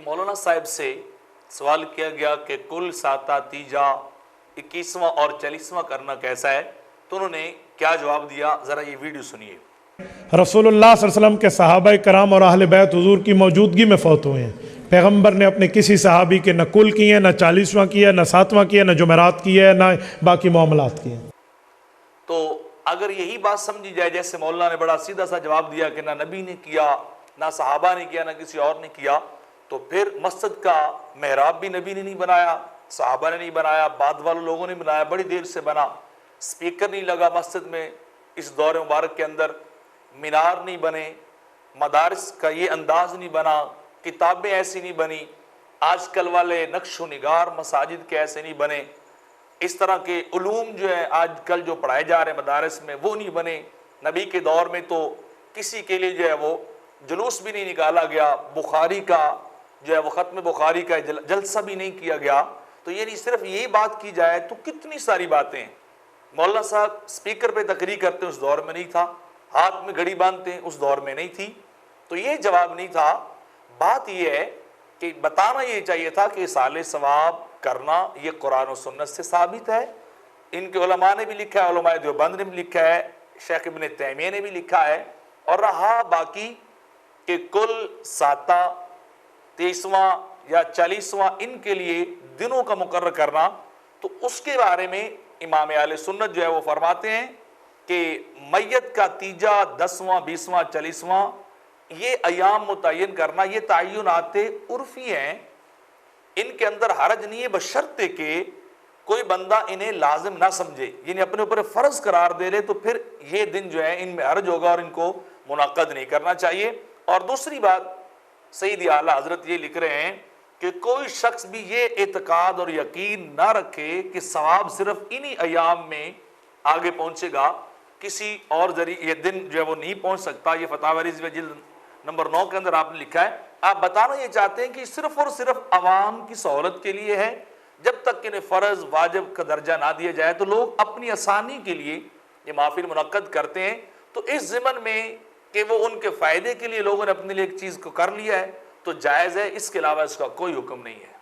مولانا صاحب سے سوال کیا گیا کہ کل ساتہ تیجا 21واں اور 40واں کرنا کیسا ہے، تو انہوں نے کیا جواب دیا، ذرا یہ ویڈیو سنیے۔ رسول اللہ صلی اللہ علیہ وسلم کے صحابہ کرام اور اہل بیت حضور کی موجودگی میں فوت ہوئے ہیں۔ پیغمبر نے اپنے کسی صحابی کے نہ کل کی ہے، نہ 40واں کیا، نہ 7واں کیا، نہ جمعرات کی ہے، نہ باقی معاملات کی ہیں۔ تو اگر یہی بات سمجھی جائے، جیسے مولانا نے بڑا سیدھا سا جواب دیا کہ نہ نبی نے کیا، نہ صحابہ نے کیا، نہ کسی اور نے کیا، تو پھر مسجد کا محراب بھی نبی نے نہیں بنایا، صحابہ نے نہیں بنایا، بعد والے لوگوں نے بنایا، بڑی دیر سے بنا، سپیکر نہیں لگا مسجد میں اس دور مبارک کے اندر، مینار نہیں بنے، مدارس کا یہ انداز نہیں بنا، کتابیں ایسی نہیں بنی، آج کل والے نقش و نگار مساجد کے ایسے نہیں بنے، اس طرح کے علوم جو ہے آج کل جو پڑھائے جا رہے ہیں مدارس میں وہ نہیں بنے۔ نبی کے دور میں تو کسی کے لیے جو ہے وہ جلوس بھی نہیں نکالا گیا، بخاری کا جو ہے وہ ختم بخاری کا جلسہ بھی نہیں کیا گیا۔ تو یعنی صرف یہی بات کی جائے تو کتنی ساری باتیں ہیں۔ مولانا صاحب سپیکر پہ تقریر کرتے ہیں، اس دور میں نہیں تھا، ہاتھ میں گھڑی باندھتے ہیں، اس دور میں نہیں تھی، تو یہ جواب نہیں تھا۔ بات یہ ہے کہ بتانا یہ چاہیے تھا کہ اصالہ ثواب کرنا یہ قرآن و سنت سے ثابت ہے، ان کے علماء نے بھی لکھا ہے، علماء دیوبند نے بھی لکھا ہے، شیخ ابن تیمیہ نے بھی لکھا ہے۔ اور رہا باقی کہ کل ساتہ 23واں یا 40واں ان کے لیے دنوں کا مقرر کرنا، تو اس کے بارے میں امام اہل سنت جو ہے وہ فرماتے ہیں کہ میت کا تیجا 10واں 20واں 40واں یہ ایام متعین کرنا یہ تعینات عرفی ہیں، ان کے اندر حرج نہیں ہے، بشرطے کہ کوئی بندہ انہیں لازم نہ سمجھے، یعنی اپنے اوپر فرض قرار دے لے، تو پھر یہ دن جو ہے ان میں حرج ہوگا اور ان کو منعقد نہیں کرنا چاہیے۔ اور دوسری بات سیدی اعلیٰ حضرت یہ لکھ رہے ہیں کہ کوئی شخص بھی یہ اعتقاد اور یقین نہ رکھے کہ ثواب صرف انہی ایام میں آگے پہنچے گا، کسی اور ذریعے یہ دن جو ہے وہ نہیں پہنچ سکتا۔ یہ فتاوی رضویہ جلد نمبر 9 کے اندر آپ نے لکھا ہے۔ آپ بتانا یہ چاہتے ہیں کہ صرف اور صرف عوام کی سہولت کے لیے ہے، جب تک انہیں فرض واجب کا درجہ نہ دیا جائے تو لوگ اپنی آسانی کے لیے یہ محفل منعقد کرتے ہیں۔ تو اس ضمن میں کہ وہ ان کے فائدے کے لیے لوگوں نے اپنے لیے ایک چیز کو کر لیا ہے تو جائز ہے، اس کے علاوہ اس کا کوئی حکم نہیں ہے۔